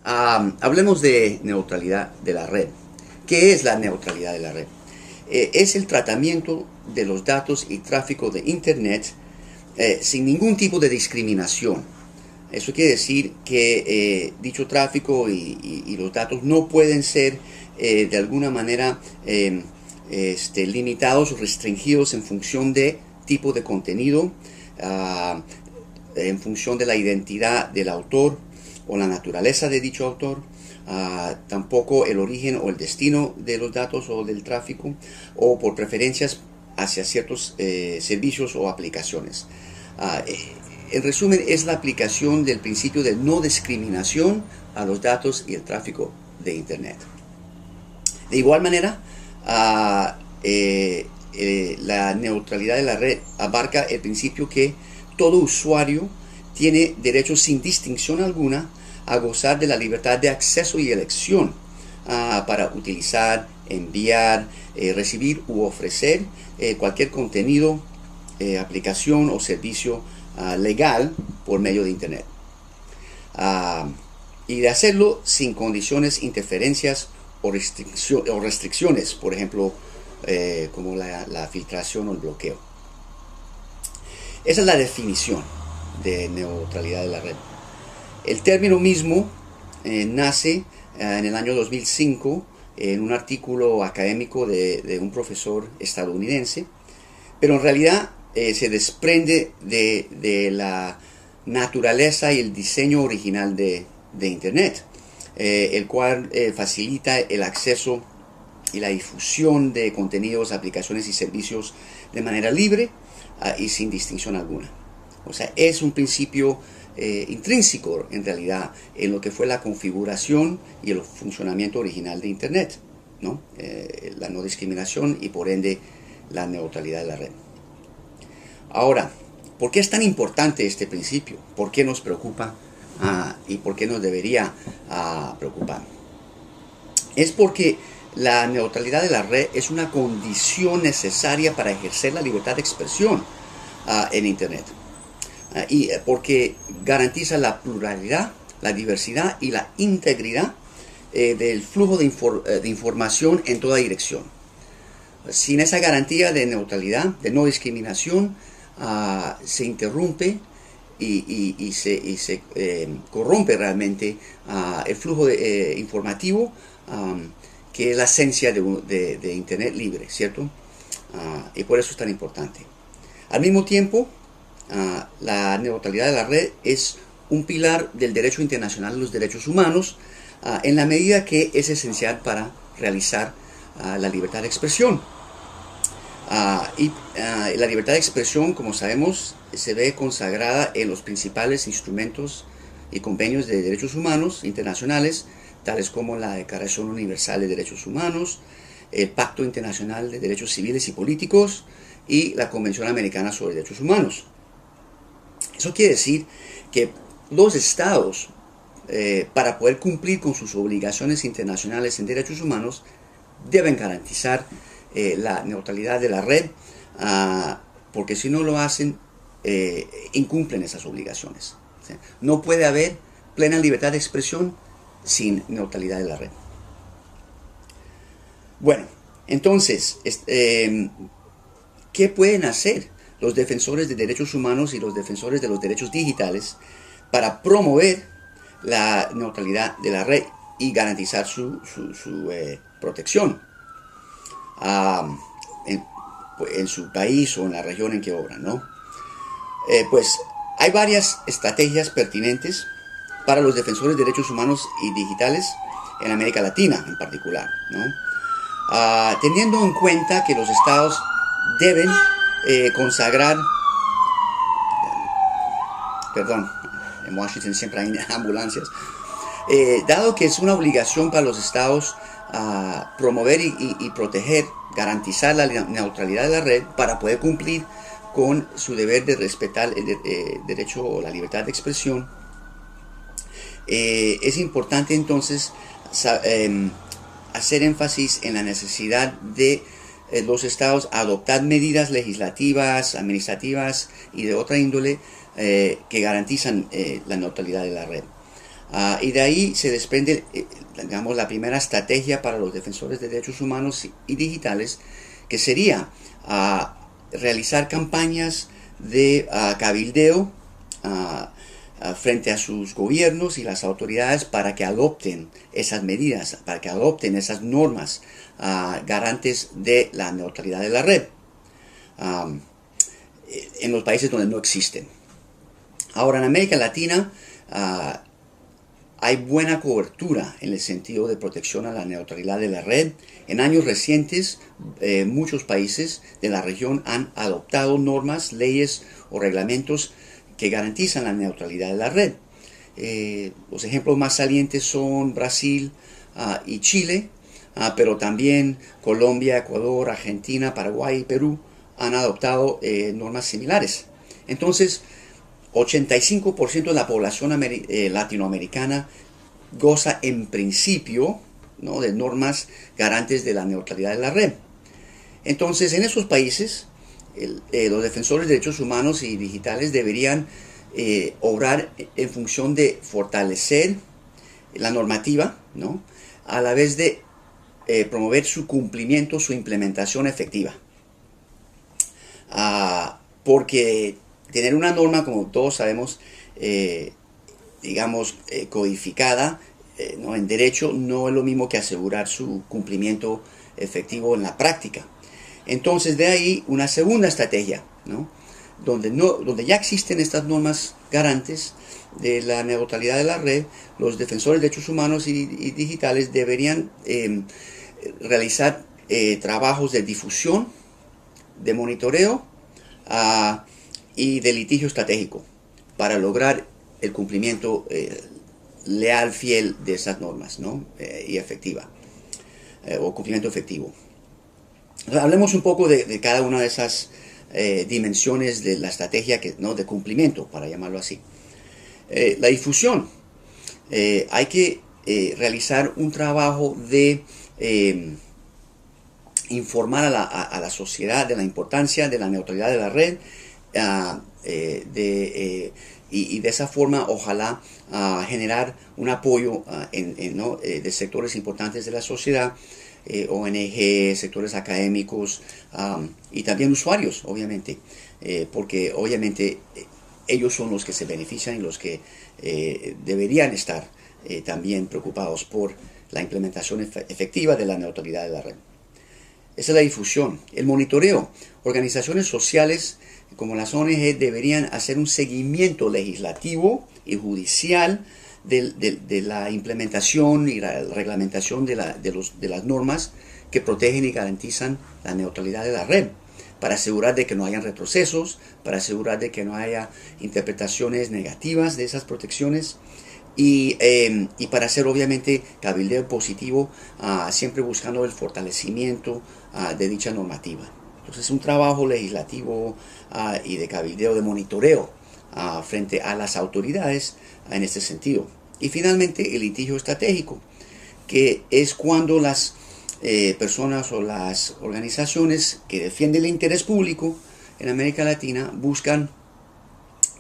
Hablemos de neutralidad de la red. ¿Qué es la neutralidad de la red? Es el tratamiento de los datos y tráfico de Internet sin ningún tipo de discriminación. Eso quiere decir que dicho tráfico y los datos no pueden ser de alguna manera limitados o restringidos en función de tipo de contenido, en función de la identidad del autor o la naturaleza de dicho autor, tampoco el origen o el destino de los datos o del tráfico, o por preferencias hacia ciertos servicios o aplicaciones. En resumen, es la aplicación del principio de no discriminación a los datos y el tráfico de Internet. De igual manera, la neutralidad de la red abarca el principio que todo usuario tiene derecho sin distinción alguna a gozar de la libertad de acceso y elección para utilizar, enviar, recibir u ofrecer cualquier contenido, aplicación o servicio legal por medio de Internet. Y de hacerlo sin condiciones, interferencias o restricciones, por ejemplo, como la filtración o el bloqueo. Esa es la definición de neutralidad de la red. El término mismo nace en el año 2005 en un artículo académico de un profesor estadounidense, pero en realidad se desprende de la naturaleza y el diseño original de Internet, el cual facilita el acceso y la difusión de contenidos, aplicaciones y servicios de manera libre y sin distinción alguna. O sea, es un principio intrínseco en realidad en lo que fue la configuración y el funcionamiento original de Internet, ¿no? La no discriminación y por ende la neutralidad de la red. Ahora, ¿por qué es tan importante este principio? ¿Por qué nos preocupa y por qué nos debería preocupar? Es porque la neutralidad de la red es una condición necesaria para ejercer la libertad de expresión en Internet. Y porque garantiza la pluralidad, la diversidad y la integridad del flujo de información en toda dirección. Sin esa garantía de neutralidad, de no discriminación, se interrumpe y se corrompe realmente el flujo informativo, que es la esencia de Internet libre, ¿cierto? Y por eso es tan importante. Al mismo tiempo, la neutralidad de la red es un pilar del derecho internacional de los derechos humanos, en la medida que es esencial para realizar la libertad de expresión. La libertad de expresión, como sabemos, se ve consagrada en los principales instrumentos y convenios de derechos humanos internacionales, tales como la Declaración Universal de Derechos Humanos, el Pacto Internacional de Derechos Civiles y Políticos y la Convención Americana sobre Derechos Humanos. Eso quiere decir que los estados, para poder cumplir con sus obligaciones internacionales en derechos humanos, deben garantizar la neutralidad de la red, porque si no lo hacen, incumplen esas obligaciones. ¿Sí? No puede haber plena libertad de expresión sin neutralidad de la red. Bueno, entonces, ¿qué pueden hacer los defensores de derechos humanos y los defensores de los derechos digitales para promover la neutralidad de la red y garantizar su protección en su país o en la región en que obran, ¿no? Pues hay varias estrategias pertinentes para los defensores de derechos humanos y digitales en América Latina en particular, ¿no? Teniendo en cuenta que los estados deben consagrar, perdón, en Washington siempre hay ambulancias, dado que es una obligación para los estados promover y proteger, garantizar la neutralidad de la red para poder cumplir con su deber de respetar el derecho o la libertad de expresión, es importante entonces hacer énfasis en la necesidad de los estados adoptar medidas legislativas, administrativas y de otra índole que garantizan la neutralidad de la red. Y de ahí se desprende, digamos, la primera estrategia para los defensores de derechos humanos y digitales, que sería realizar campañas de cabildeo frente a sus gobiernos y las autoridades para que adopten esas medidas, para que adopten esas normas garantes de la neutralidad de la red en los países donde no existen. Ahora, en América Latina hay buena cobertura en el sentido de protección a la neutralidad de la red. En años recientes, muchos países de la región han adoptado normas, leyes o reglamentos que garantizan la neutralidad de la red. Los ejemplos más salientes son Brasil y Chile, pero también Colombia, Ecuador, Argentina, Paraguay y Perú han adoptado normas similares. Entonces, 85% de la población latinoamericana goza en principio, ¿no?, de normas garantes de la neutralidad de la red. Entonces, en esos países, los defensores de derechos humanos y digitales deberían obrar en función de fortalecer la normativa, ¿no?, a la vez de promover su cumplimiento, su implementación efectiva. Porque tener una norma, como todos sabemos, digamos, codificada, ¿no?, en derecho, no es lo mismo que asegurar su cumplimiento efectivo en la práctica. Entonces, de ahí una segunda estrategia, ¿no?, donde ya existen estas normas garantes de la neutralidad de la red. Los defensores de derechos humanos y digitales deberían realizar trabajos de difusión, de monitoreo y de litigio estratégico para lograr el cumplimiento leal, fiel de esas normas, ¿no?, y efectiva, o cumplimiento efectivo. Hablemos un poco de cada una de esas dimensiones de la estrategia ¿no?, de cumplimiento, para llamarlo así. La difusión. Hay que realizar un trabajo de informar a la sociedad de la importancia de la neutralidad de la red, y de esa forma ojalá generar un apoyo ¿no?, de sectores importantes de la sociedad, ONG, sectores académicos y también usuarios, obviamente, porque obviamente ellos son los que se benefician y los que deberían estar también preocupados por la implementación efectiva de la neutralidad de la red. Esa es la difusión. El monitoreo. Organizaciones sociales como las ONG deberían hacer un seguimiento legislativo y judicial de la implementación y la reglamentación de las normas que protegen y garantizan la neutralidad de la red, para asegurar de que no hayan retrocesos, para asegurar de que no haya interpretaciones negativas de esas protecciones, y para hacer obviamente cabildeo positivo, siempre buscando el fortalecimiento de dicha normativa. Entonces, un trabajo legislativo y de cabildeo, de monitoreo frente a las autoridades en este sentido. Y finalmente, el litigio estratégico, que es cuando las personas o las organizaciones que defienden el interés público en América Latina buscan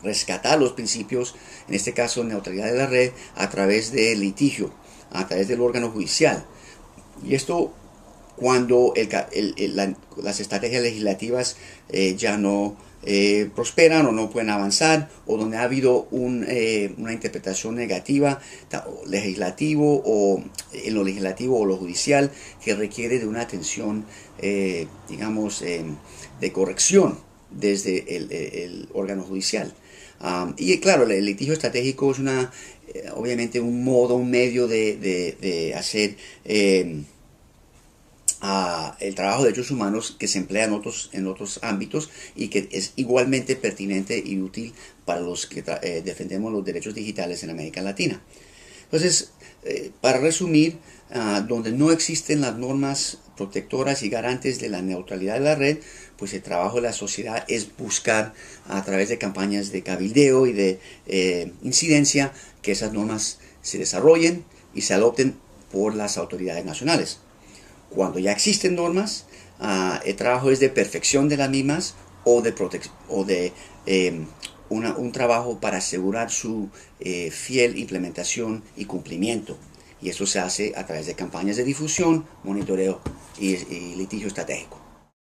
rescatar los principios, en este caso neutralidad de la red, a través del litigio, a través del órgano judicial. Y esto cuando las estrategias legislativas ya no prosperan o no pueden avanzar, o donde ha habido una interpretación negativa legislativo o en lo legislativo o lo judicial, que requiere de una atención digamos de corrección desde el órgano judicial. Y claro, el litigio estratégico es obviamente un modo, un medio de hacer el trabajo de derechos humanos que se emplea en otros ámbitos, y que es igualmente pertinente y útil para los que defendemos los derechos digitales en América Latina. Entonces, para resumir, donde no existen las normas protectoras y garantes de la neutralidad de la red, pues el trabajo de la sociedad es buscar a través de campañas de cabildeo y de incidencia que esas normas se desarrollen y se adopten por las autoridades nacionales. Cuando ya existen normas, el trabajo es de perfección de las mismas o de un trabajo para asegurar su fiel implementación y cumplimiento. Y eso se hace a través de campañas de difusión, monitoreo y litigio estratégico.